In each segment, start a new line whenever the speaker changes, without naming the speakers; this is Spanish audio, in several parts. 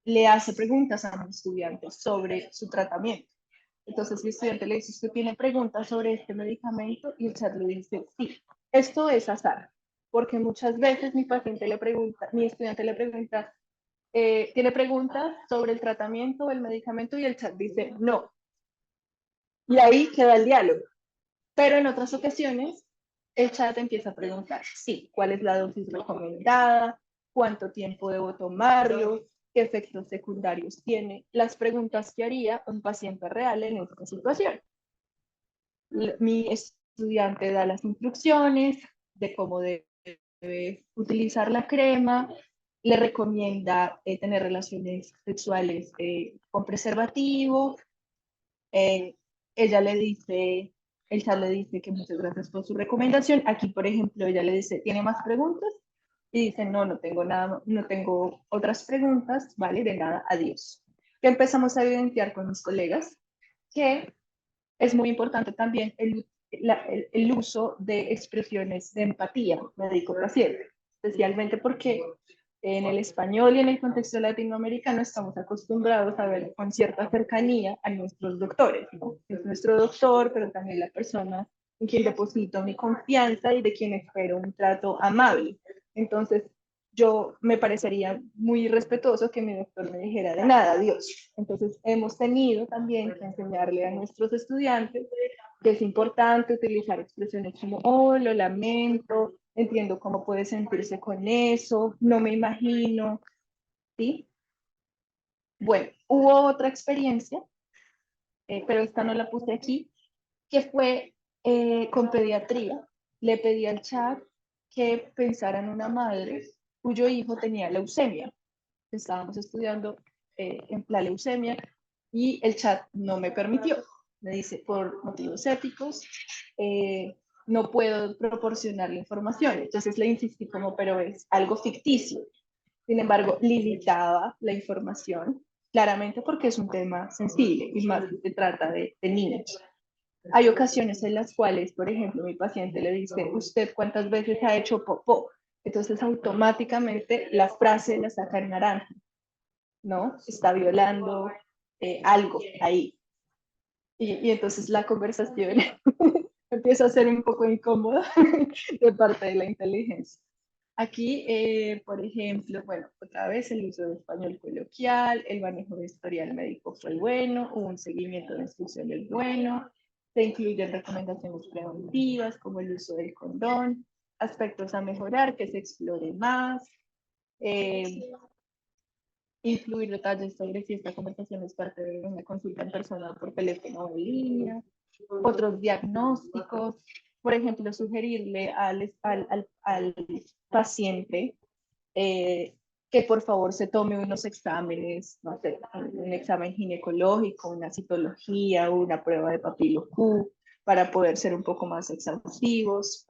le hace preguntas a mi estudiante sobre su tratamiento. Entonces mi estudiante le dice, ¿usted tiene preguntas sobre este medicamento? Y el chat le dice, sí. Esto es azar, porque muchas veces mi paciente le pregunta, mi estudiante le pregunta, tiene preguntas sobre el tratamiento o el medicamento y el chat dice no. Y ahí queda el diálogo. Pero en otras ocasiones, el chat empieza a preguntar, sí, ¿cuál es la dosis recomendada? ¿Cuánto tiempo debo tomarlo? ¿Qué efectos secundarios tiene? Las preguntas que haría un paciente real en esta situación. Mi estudiante da las instrucciones de cómo debe utilizar la crema, le recomienda tener relaciones sexuales con preservativo, eh, ella le dice, el chat le dice que muchas gracias por su recomendación. Aquí, por ejemplo, ella le dice, ¿tiene más preguntas? Y dice, no, no tengo nada, no tengo otras preguntas, vale, de nada, adiós. Que empezamos a evidenciar con mis colegas que es muy importante también el uso de expresiones de empatía médico-paciente, especialmente porque en el español y en el contexto latinoamericano estamos acostumbrados a ver con cierta cercanía a nuestros doctores, ¿no? Es nuestro doctor, pero también la persona en quien deposito mi confianza y de quien espero un trato amable. Entonces, yo me parecería muy respetuoso que mi doctor me dijera de nada, adiós. Entonces, hemos tenido también que enseñarle a nuestros estudiantes que es importante utilizar expresiones como, oh, lo lamento, entiendo cómo puede sentirse con eso, no me imagino, ¿sí? Bueno, hubo otra experiencia, pero esta no la puse aquí, que fue con pediatría. Le pedí al chat que pensara en una madre cuyo hijo tenía leucemia. Estábamos estudiando en la leucemia y el chat no me permitió. Me dice, por motivos éticos, no puedo proporcionar la información. Entonces le insistí como, pero es algo ficticio. Sin embargo, limitaba la información, claramente porque es un tema sensible y más se trata de niños. Hay ocasiones en las cuales, por ejemplo, mi paciente le dice, ¿usted cuántas veces ha hecho popó? Entonces automáticamente la frase la saca en naranja, ¿no? Está violando algo ahí. Y entonces la conversación empieza a ser un poco incómoda de parte de la inteligencia. Aquí, por ejemplo, bueno, otra vez el uso de español coloquial, el manejo de historial médico fue bueno, hubo un seguimiento de instrucciones bueno, se incluyen recomendaciones preventivas como el uso del condón, aspectos a mejorar, que se explore más, eh, incluir detalles sobre si esta conversación es parte de una consulta en persona por teléfono o en línea, otros diagnósticos, por ejemplo, sugerirle al paciente que por favor se tome unos exámenes, no sé, un examen ginecológico, una citología, una prueba de papilo Q, para poder ser un poco más exhaustivos.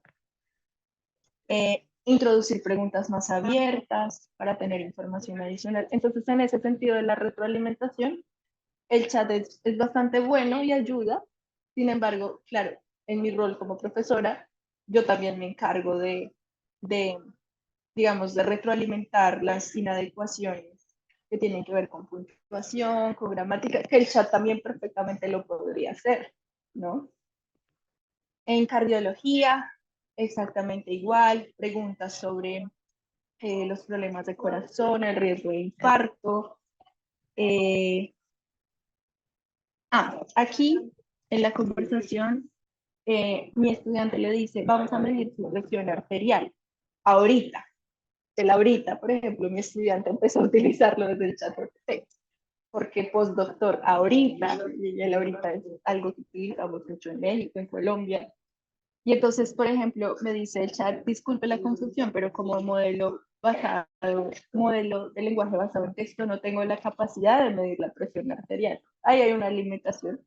Introducir preguntas más abiertas para tener información adicional. Entonces, en ese sentido de la retroalimentación, el chat es bastante bueno y ayuda. Sin embargo, claro, en mi rol como profesora, yo también me encargo de digamos, de retroalimentar las inadecuaciones que tienen que ver con puntuación, con gramática, que el chat también perfectamente lo podría hacer, ¿no? En cardiología, exactamente igual, preguntas sobre los problemas de corazón, el riesgo de infarto. Eh, aquí en la conversación, mi estudiante le dice, vamos a medir su presión arterial ahorita. El ahorita, por ejemplo, mi estudiante empezó a utilizarlo desde el chat de texto, porque postdoctor ahorita, y el ahorita es algo que utilizamos mucho en México, en Colombia. Y entonces, por ejemplo, me dice el chat, disculpe la confusión, pero como modelo de lenguaje basado en texto, no tengo la capacidad de medir la presión arterial. Ahí hay una limitación.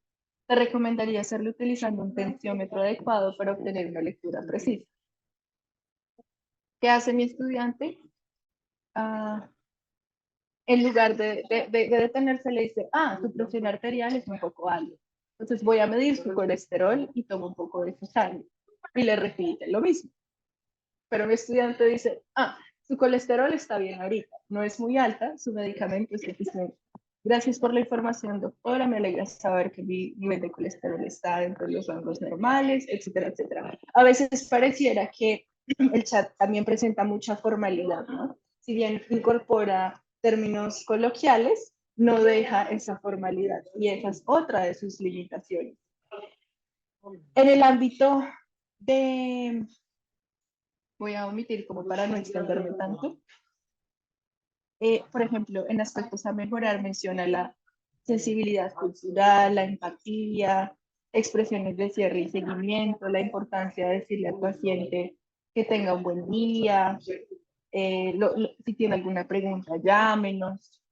Te recomendaría hacerlo utilizando un tensiómetro adecuado para obtener una lectura precisa. ¿Qué hace mi estudiante? Ah, en lugar de detenerse, le dice, su presión arterial es un poco alta. Entonces voy a medir su colesterol y tomo un poco de su sangre. Y le repite lo mismo. Pero mi estudiante dice, Su colesterol está bien ahorita, no es muy alta, su medicamento es suficiente. Gracias por la información, doctora. Me alegra saber que mi nivel de colesterol está dentro de los rangos normales, etcétera, etcétera. A veces pareciera que el chat también presenta mucha formalidad, ¿no? Si bien incorpora términos coloquiales, no deja esa formalidad y esa es otra de sus limitaciones. En el ámbito de, voy a omitir como para no extenderme tanto, por ejemplo, en aspectos a mejorar menciona la sensibilidad cultural, la empatía, expresiones de cierre y seguimiento, la importancia de decirle al paciente que tenga un buen día, si tiene alguna pregunta, llámenos.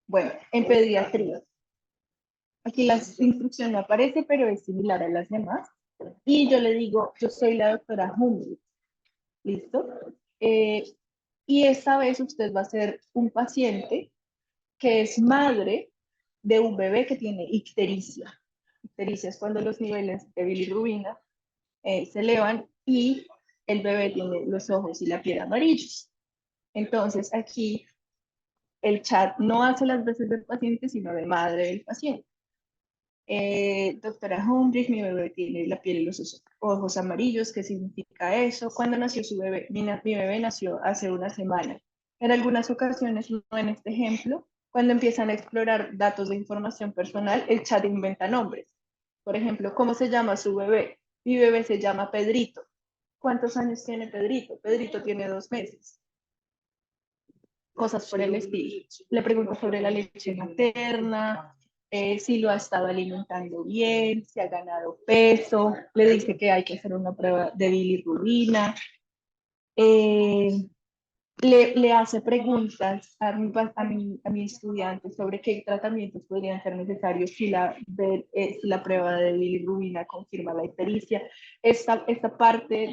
Bueno, en pediatría, aquí la instrucción no aparece, pero es similar a las demás. Y yo le digo, yo soy la doctora Hummel, ¿listo? Eh, y esta vez usted va a ser un paciente que es madre de un bebé que tiene ictericia. Ictericia es cuando los niveles de bilirrubina se elevan y el bebé tiene los ojos y la piel amarillos. Entonces aquí el chat no hace las veces del paciente, sino de madre del paciente. Doctora Humbrich, mi bebé tiene la piel y los ojos amarillos. ¿Qué significa eso? ¿Cuándo nació su bebé? Mi bebé nació hace una semana. En algunas ocasiones, no en este ejemplo, cuando empiezan a explorar datos de información personal, el chat inventa nombres. Por ejemplo, ¿cómo se llama su bebé? Mi bebé se llama Pedrito. ¿Cuántos años tiene Pedrito? Pedrito tiene 2 meses. Cosas por el estilo. Le pregunto sobre la leche materna, si lo ha estado alimentando bien, si ha ganado peso, le dice que hay que hacer una prueba de bilirrubina, eh, le hace preguntas a mi estudiante sobre qué tratamientos podrían ser necesarios si la prueba de bilirrubina confirma la ictericia. Esta parte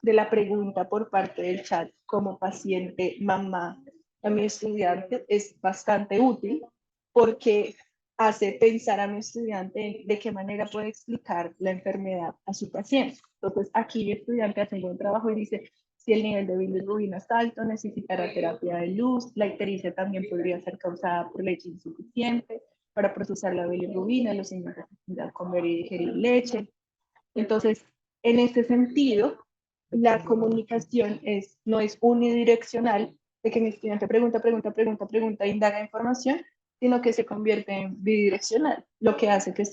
de la pregunta por parte del chat como paciente, mamá, a mi estudiante es bastante útil porque hace pensar a mi estudiante de qué manera puede explicar la enfermedad a su paciente. Entonces, aquí mi estudiante hace un buen trabajo y dice, si el nivel de bilirrubina está alto, necesitará terapia de luz. La ictericia también podría ser causada por leche insuficiente. Para procesar la bilirrubina, los niños necesitan comer y digerir leche. Entonces, en este sentido, la comunicación no es unidireccional, de que mi estudiante pregunta, indaga información, sino que se convierte en bidireccional, lo que hace que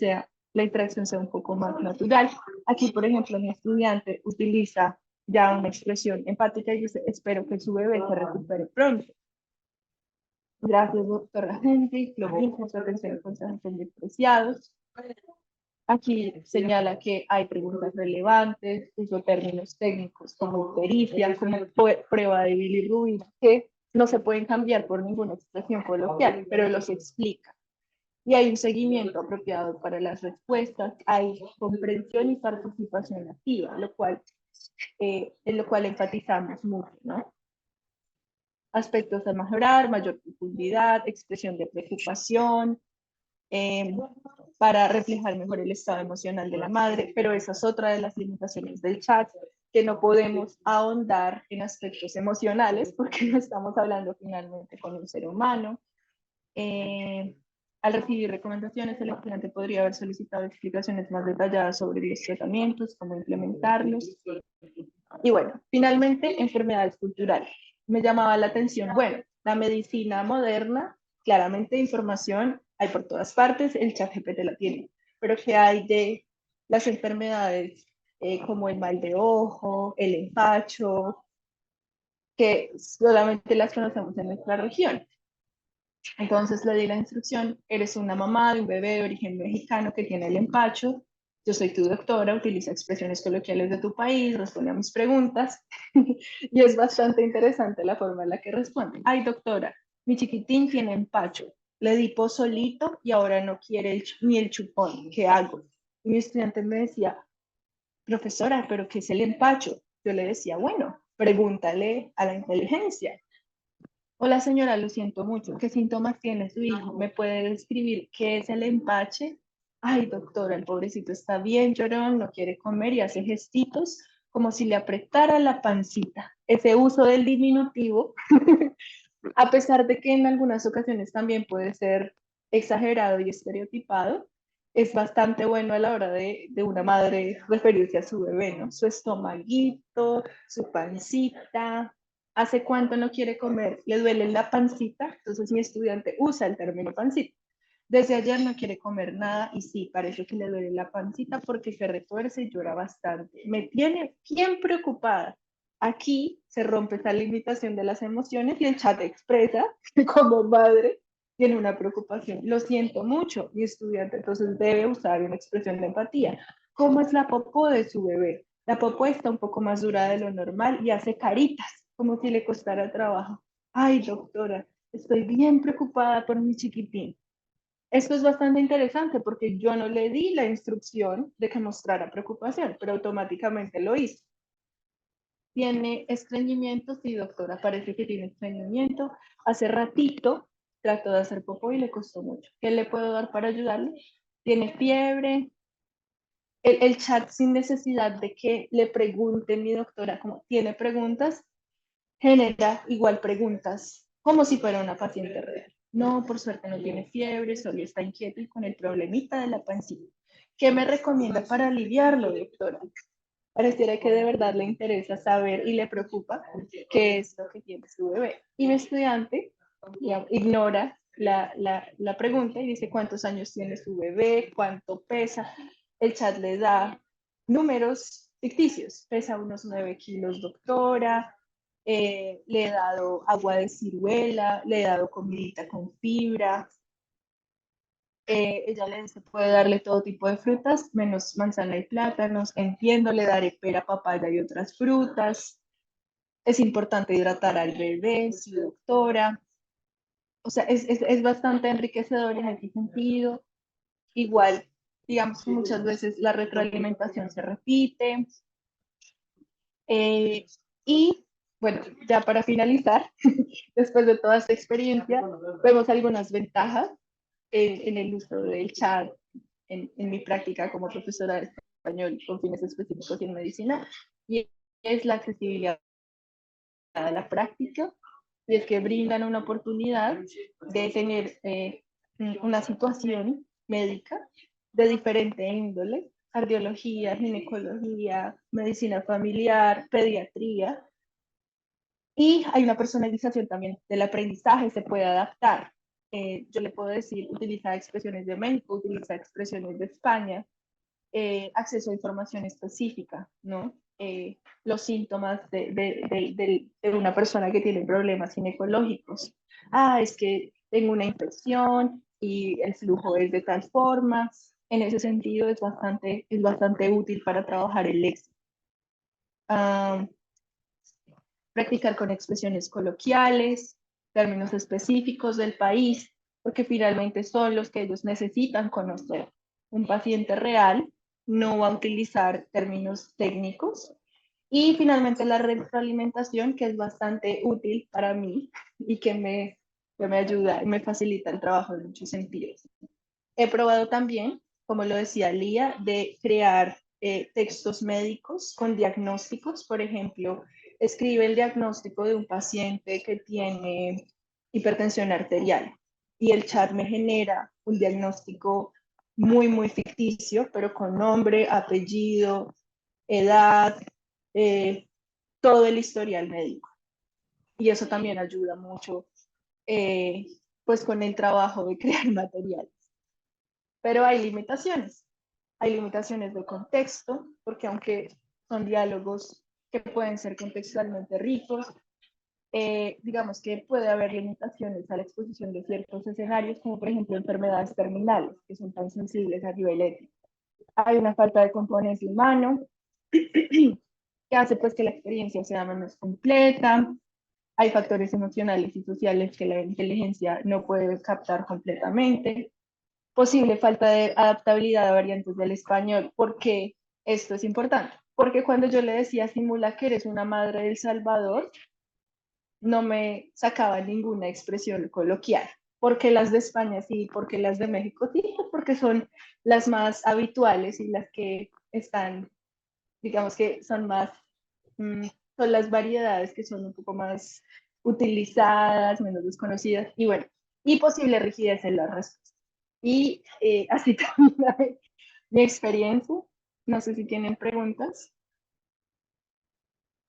la interacción sea un poco más natural. Aquí, por ejemplo, mi estudiante utiliza ya una expresión empática y dice, espero que su bebé se recupere pronto. Gracias, doctora Henry, lo mismo, su atención y consejos son despreciados. Aquí señala que hay preguntas relevantes, uso términos técnicos como pericia, como prueba de bilirrubina, que no se pueden cambiar por ninguna expresión coloquial, pero los explica. Y hay un seguimiento apropiado para las respuestas, hay comprensión y participación activa, en lo cual enfatizamos mucho, ¿no? Aspectos a mejorar, mayor profundidad, expresión de preocupación, eh, para reflejar mejor el estado emocional de la madre, pero esa es otra de las limitaciones del chat, que no podemos ahondar en aspectos emocionales porque no estamos hablando finalmente con un ser humano. Eh, Al recibir recomendaciones, el estudiante podría haber solicitado explicaciones más detalladas sobre los tratamientos, cómo implementarlos. Y bueno, finalmente, enfermedades culturales. Me llamaba la atención, bueno, la medicina moderna, claramente información hay por todas partes, el chat GPT la tiene, pero ¿qué hay de las enfermedades como el mal de ojo, el empacho, que solamente las conocemos en nuestra región? Entonces le di la instrucción, eres una mamá de un bebé de origen mexicano que tiene el empacho, yo soy tu doctora, utiliza expresiones coloquiales de tu país, responde a mis preguntas y es bastante interesante la forma en la que responde. Ay, doctora, mi chiquitín tiene empacho, le di pozolito y ahora no quiere ni el chupón, ¿qué hago? Y mi estudiante me decía, profesora, ¿pero qué es el empacho? Yo le decía, bueno, pregúntale a la inteligencia. Hola señora, lo siento mucho. ¿Qué síntomas tiene su hijo? ¿Me puede describir qué es el empache? Ay, doctora, el pobrecito está bien llorón, no quiere comer y hace gestitos como si le apretara la pancita. Ese uso del diminutivo, a pesar de que en algunas ocasiones también puede ser exagerado y estereotipado, es bastante bueno a la hora de una madre referirse a su bebé, ¿no? Su estomaguito, su pancita, ¿hace cuánto no quiere comer? ¿Le duele la pancita? Entonces mi estudiante usa el término pancita. Desde ayer no quiere comer nada y sí, parece que le duele la pancita porque se retuerce y llora bastante. Me tiene bien preocupada. Aquí se rompe esa limitación de las emociones y el chat expresa que como madre tiene una preocupación. Lo siento mucho, mi estudiante entonces debe usar una expresión de empatía. ¿Cómo es la popó de su bebé? La popó está un poco más dura de lo normal y hace caritas, como si le costara trabajo. Ay, doctora, estoy bien preocupada por mi chiquitín. Esto es bastante interesante porque yo no le di la instrucción de que mostrara preocupación, pero automáticamente lo hizo. ¿Tiene estreñimiento? Sí, doctora, parece que tiene estreñimiento. Hace ratito trató de hacer popó y le costó mucho. ¿Qué le puedo dar para ayudarle? ¿Tiene fiebre? El chat sin necesidad de que le pregunte mi doctora, como tiene preguntas, genera igual preguntas, como si fuera una paciente real. No, por suerte no tiene fiebre, solo está inquieto y con el problemita de la pancita. ¿Qué me recomienda para aliviarlo, doctora? Pareciera que de verdad le interesa saber y le preocupa qué es lo que tiene su bebé. Y mi estudiante ignora la pregunta y dice cuántos años tiene su bebé, cuánto pesa. El chat le da números ficticios. Pesa unos 9 kilos, doctora. Le he dado agua de ciruela, le he dado comidita con fibra. Ella le dice, puede darle todo tipo de frutas, menos manzana y plátanos. Entiendo, le daré pera, papaya y otras frutas. Es importante hidratar al bebé, sí, doctora. O sea, es bastante enriquecedor en ese sentido. Igual, digamos que muchas veces la retroalimentación se repite. Eh, y bueno, ya para finalizar, después de toda esta experiencia, vemos algunas ventajas en el uso del chat en mi práctica como profesora de español con fines específicos en medicina, y es la accesibilidad a la práctica, y es que brindan una oportunidad de tener una situación médica de diferente índole, cardiología, ginecología, medicina familiar, pediatría, y hay una personalización también del aprendizaje, se puede adaptar. Yo le puedo decir, utiliza expresiones de México, utiliza expresiones de España, acceso a información específica, ¿no? Los síntomas de una persona que tiene problemas ginecológicos. Ah, es que tengo una infección y el flujo es de tal forma. En ese sentido es bastante útil para trabajar el léxico. Ah, practicar con expresiones coloquiales, términos específicos del país, porque finalmente son los que ellos necesitan conocer. Un paciente real no va a utilizar términos técnicos. Y finalmente la retroalimentación, que es bastante útil para mí y que me ayuda y me facilita el trabajo en muchos sentidos. He probado también, como lo decía Lía, de crear textos médicos con diagnósticos. Por ejemplo, escribe el diagnóstico de un paciente que tiene hipertensión arterial y el chat me genera un diagnóstico muy ficticio, pero con nombre, apellido, edad, eh, todo el historial médico. Y eso también ayuda mucho pues con el trabajo de crear material. Pero hay limitaciones de contexto, porque aunque son diálogos que pueden ser contextualmente ricos, digamos que puede haber limitaciones a la exposición de ciertos escenarios, como por ejemplo enfermedades terminales, que son tan sensibles a nivel ético. Hay una falta de componente humano, que hace pues que la experiencia sea menos completa. Hay factores emocionales y sociales que la inteligencia no puede captar completamente. Posible falta de adaptabilidad a variantes del español. ¿Por qué esto es importante? Porque cuando yo le decía simula que eres una madre del Salvador, no me sacaba ninguna expresión coloquial. Porque las de España sí, porque las de México sí, porque son las más habituales y las que están digamos que son más, son las variedades que son un poco más utilizadas, menos desconocidas, y bueno, y posible rigidez en la respuesta. Y así también mi experiencia. No sé si tienen preguntas.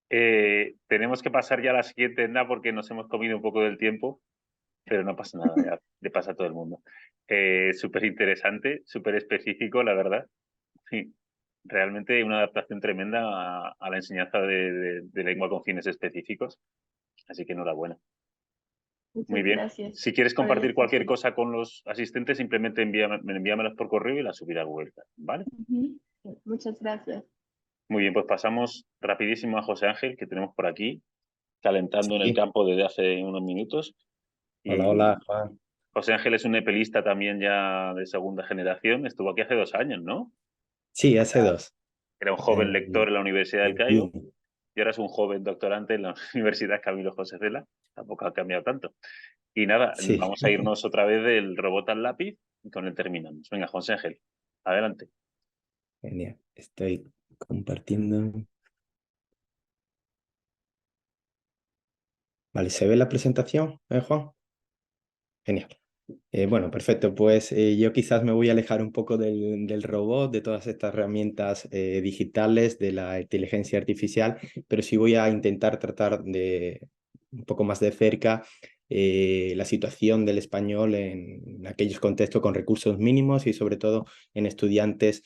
Tenemos que pasar ya a la siguiente, Edna, porque nos hemos comido un poco del tiempo, pero no pasa nada, ya le pasa a todo el mundo. Súper interesante, súper específico, la verdad. Sí, realmente una adaptación tremenda a la enseñanza de lengua con fines específicos, así que enhorabuena. Muy
Muchas
bien.
gracias
Si quieres
por el
compartir cualquier
espacio.
cosa con los asistentes, simplemente envíamelas por correo y las subiré a Google, ¿vale?
Ujú. Muchas gracias.
Muy bien, pues pasamos rapidísimo a José Ángel, que tenemos por aquí, calentando en el
Sí,
campo desde hace unos minutos.
hola,
Y
hola, Juan.
José Ángel es un nepelista también ya de segunda generación. Estuvo aquí hace 2 años, ¿no?
Sí, hace dos.
Era un joven lector
En,
en la Universidad del
en
Cairo
junio.
y ahora es un joven doctorante en la Universidad Camilo José Cela. Tampoco ha cambiado tanto. Y nada,
Sí,
vamos a irnos otra vez del robot al lápiz y con él terminamos. Venga, José Ángel, adelante.
genial. Estoy compartiendo. Vale, ¿se ve la presentación, Juan? Genial. Bueno, perfecto. Pues yo quizás me voy a alejar un poco del robot, de todas estas herramientas digitales, de la inteligencia artificial, pero sí voy a intentar tratar de un poco más de cerca la situación del español en aquellos contextos con recursos mínimos y sobre todo en estudiantes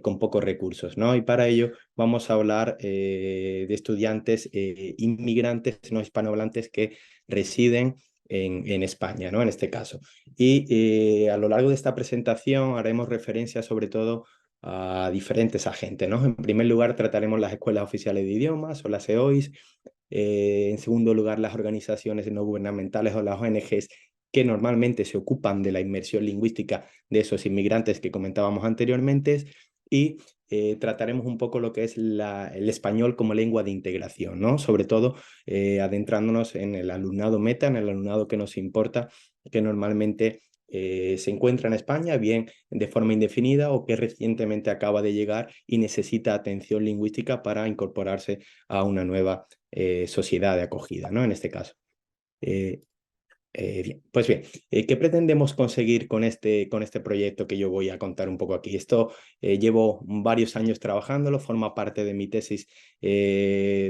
con pocos recursos, ¿no? Y para ello vamos a hablar de estudiantes inmigrantes no hispanohablantes que residen en España, ¿no? En este caso. Y a lo largo de esta presentación haremos referencia sobre todo a diferentes agentes, ¿no? En primer lugar trataremos las escuelas oficiales de idiomas o las EOIs. En segundo lugar, las organizaciones no gubernamentales o las ONGs que normalmente se ocupan de la inmersión lingüística de esos inmigrantes que comentábamos anteriormente. Y trataremos un poco lo que es el español como lengua de integración, ¿no? Sobre todo adentrándonos en el alumnado meta, en el alumnado que nos importa, que normalmente se encuentra en España, bien de forma indefinida o que recientemente acaba de llegar y necesita atención lingüística para incorporarse a una nueva sociedad de acogida, ¿no? En este caso. Eh, bien, pues bien, ¿qué pretendemos conseguir con este proyecto que yo voy a contar un poco aquí? Esto llevo varios años trabajándolo, forma parte de mi tesis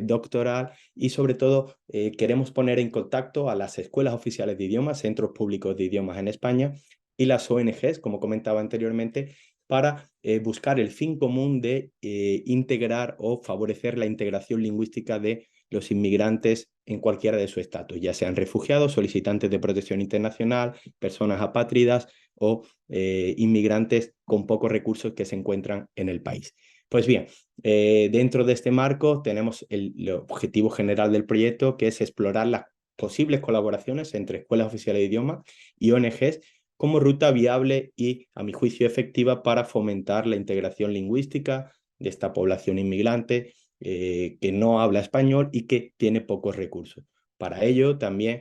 doctoral y sobre todo queremos poner en contacto a las escuelas oficiales de idiomas, centros públicos de idiomas en España y las ONGs, como comentaba anteriormente, para buscar el fin común de integrar o favorecer la integración lingüística de los inmigrantes en cualquiera de su estatus, ya sean refugiados, solicitantes de protección internacional, personas apátridas o inmigrantes con pocos recursos que se encuentran en el país. Pues bien, dentro de este marco tenemos el objetivo general del proyecto, que es explorar las posibles colaboraciones entre escuelas oficiales de idiomas y ONGs como ruta viable y, a mi juicio, efectiva para fomentar la integración lingüística de esta población inmigrante que no habla español y que tiene pocos recursos. Para ello, también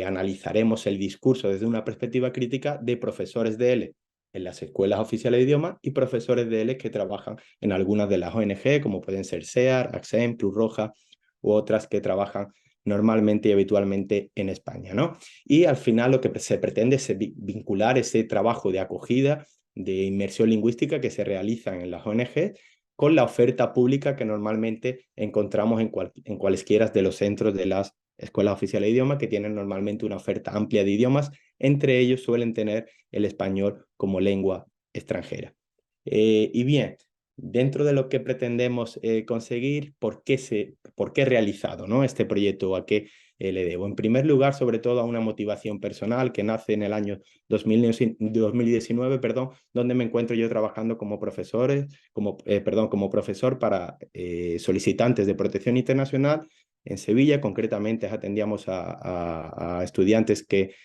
analizaremos el discurso desde una perspectiva crítica de profesores de L en las escuelas oficiales de idiomas y profesores de L que trabajan en algunas de las ONG, como pueden ser SEAR, AXEM, Cruz Roja u otras que trabajan normalmente y habitualmente en España, ¿no? Y al final lo que se pretende es vincular ese trabajo de acogida, de inmersión lingüística que se realiza en las ONG con la oferta pública que normalmente encontramos en cualesquiera de los centros de las escuelas oficiales de idiomas, que tienen normalmente una oferta amplia de idiomas. Entre ellos suelen tener el español como lengua extranjera. Y bien, dentro de lo que pretendemos conseguir, ¿por qué he realizado, ¿no? este proyecto? ¿A qué le debo? En primer lugar, sobre todo a una motivación personal que nace en el año 2019, perdón, donde me encuentro yo trabajando como como profesor para solicitantes de protección internacional en Sevilla. Concretamente atendíamos a estudiantes que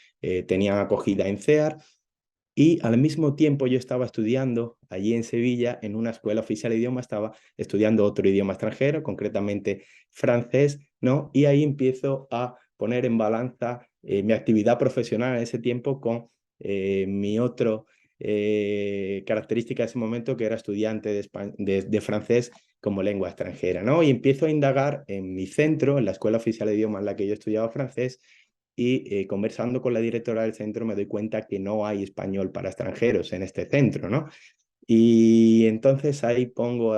tenían acogida en CEAR y al mismo tiempo yo estaba estudiando allí en Sevilla, en una escuela oficial de idioma, estaba estudiando otro idioma extranjero, concretamente francés, ¿no? Y ahí empiezo a poner en balanza mi actividad profesional en ese tiempo con mi otro característica de ese momento, que era estudiante de francés como lengua extranjera, ¿no? Y empiezo a indagar en mi centro, en la Escuela Oficial de Idiomas en la que yo estudiaba francés, y conversando con la directora del centro me doy cuenta que no hay español para extranjeros en este centro, ¿no? Y entonces ahí pongo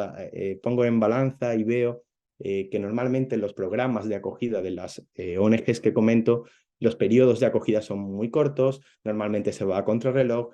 en balanza y veo que normalmente los programas de acogida de las ONGs que comento, los periodos de acogida son muy cortos, normalmente se va a contrarreloj,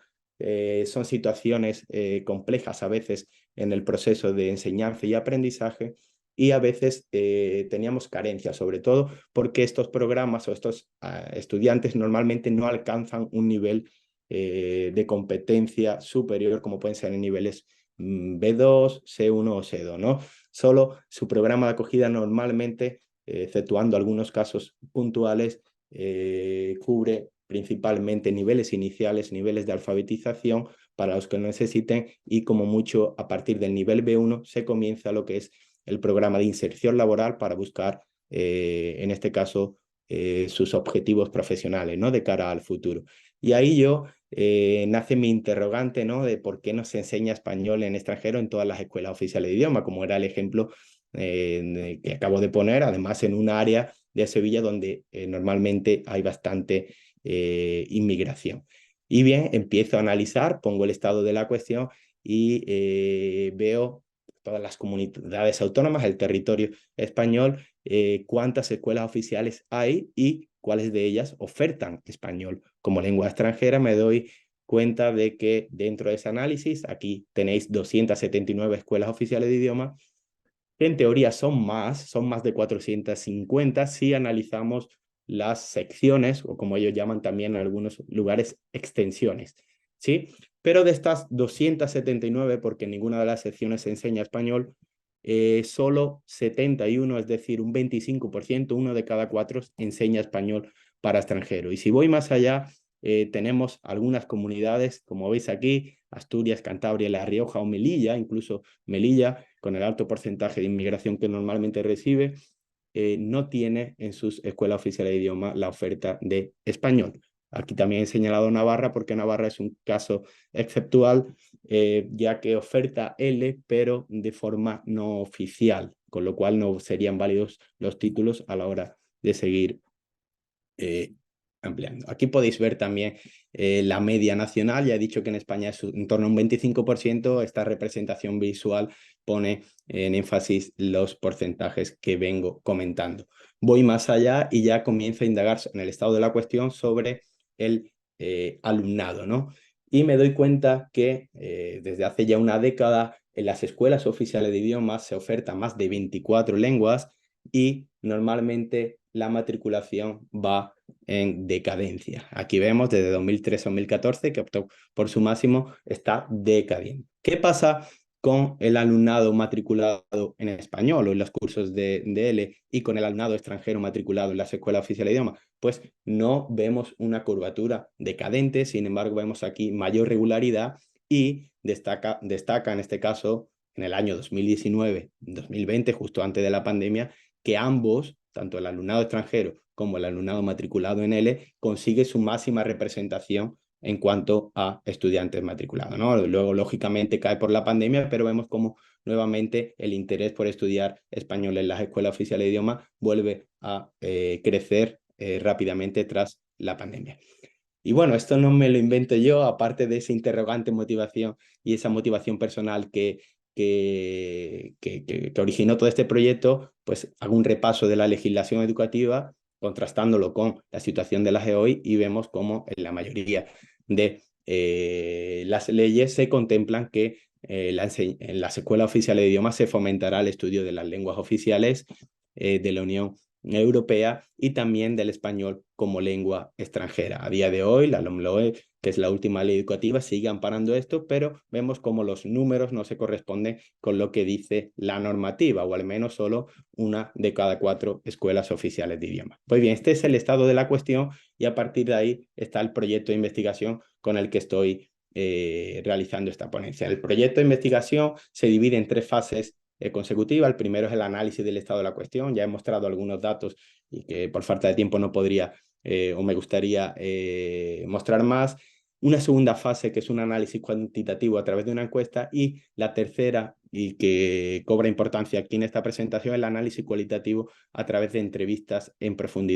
son situaciones complejas a veces en el proceso de enseñanza y aprendizaje, y a veces teníamos carencias, sobre todo porque estos programas o estos estudiantes normalmente no alcanzan un nivel de competencia superior, como pueden ser en niveles B2, C1 o C2, ¿no? Solo su programa de acogida normalmente, exceptuando algunos casos puntuales, cubre principalmente niveles iniciales, niveles de alfabetización para los que lo necesiten, y como mucho a partir del nivel B1 se comienza lo que es el programa de inserción laboral para buscar, en este caso, sus objetivos profesionales, ¿no? De cara al futuro. Y ahí nace mi interrogante, ¿no? De por qué no se enseña español en extranjero en todas las escuelas oficiales de idioma, como era el ejemplo que acabo de poner, además en un área de Sevilla donde normalmente hay bastante inmigración. Y bien, empiezo a analizar, pongo el estado de la cuestión y veo todas las comunidades autónomas, el territorio español, cuántas escuelas oficiales hay y cuáles de ellas ofertan español como lengua extranjera. Me doy cuenta de que dentro de ese análisis, aquí tenéis 279 escuelas oficiales de idioma, que en teoría son más de 450 si analizamos las secciones, o como ellos llaman también en algunos lugares, extensiones, ¿sí? Pero de estas 279, porque ninguna de las secciones enseña español, solo 71, es decir, un 25%, uno de cada cuatro, enseña español para extranjero. Y si voy más allá, tenemos algunas comunidades, como veis aquí, Asturias, Cantabria, La Rioja o Melilla, incluso Melilla, con el alto porcentaje de inmigración que normalmente recibe, no tiene en sus escuelas oficiales de idioma la oferta de español. Aquí también he señalado Navarra porque Navarra es un caso exceptual, ya que oferta L, pero de forma no oficial, con lo cual no serían válidos los títulos a la hora de seguir ampliando. Aquí podéis ver también la media nacional. Ya he dicho que en España es en torno a un 25%. Esta representación visual pone en énfasis los porcentajes que vengo comentando. Voy más allá y ya comienzo a indagar en el estado de la cuestión sobre el alumnado, ¿no? Y me doy cuenta que desde hace ya una década en las escuelas oficiales de idiomas se ofertan más de 24 lenguas y normalmente la matriculación va en decadencia. Aquí vemos desde 2013 a 2014 que optó por su máximo, está decadiendo. ¿Qué pasa con el alumnado matriculado en español o en los cursos de L y con el alumnado extranjero matriculado en las escuelas oficiales de idioma? Pues no vemos una curvatura decadente, sin embargo vemos aquí mayor regularidad y destaca en este caso en el año 2019-2020, justo antes de la pandemia, que ambos, tanto el alumnado extranjero como el alumnado matriculado en L, consigue su máxima representación en cuanto a estudiantes matriculados, ¿no? Luego, lógicamente, cae por la pandemia, pero vemos cómo nuevamente el interés por estudiar español en las escuelas oficiales de idioma vuelve a crecer rápidamente tras la pandemia. Y bueno, esto no me lo invento yo, aparte de esa interrogante motivación y esa motivación personal que originó todo este proyecto, pues hago un repaso de la legislación educativa, contrastándolo con la situación de la GEOI, y vemos cómo en la mayoría de las leyes se contemplan que en las escuelas oficiales de idiomas se fomentará el estudio de las lenguas oficiales de la Unión Europea y también del español como lengua extranjera. A día de hoy, la LOMLOE, que es la última ley educativa, sigue amparando esto, pero vemos como los números no se corresponden con lo que dice la normativa, o al menos solo una de cada 4 escuelas oficiales de idioma. Pues bien, este es el estado de la cuestión y a partir de ahí está el proyecto de investigación con el que estoy realizando esta ponencia. El proyecto de investigación se divide en 3 fases consecutiva. El primero es el análisis del estado de la cuestión. Ya he mostrado algunos datos y que por falta de tiempo no podría o me gustaría mostrar más. Una segunda fase que es un análisis cuantitativo a través de una encuesta, y la tercera y que cobra importancia aquí en esta presentación, el análisis cualitativo a través de entrevistas en profundidad.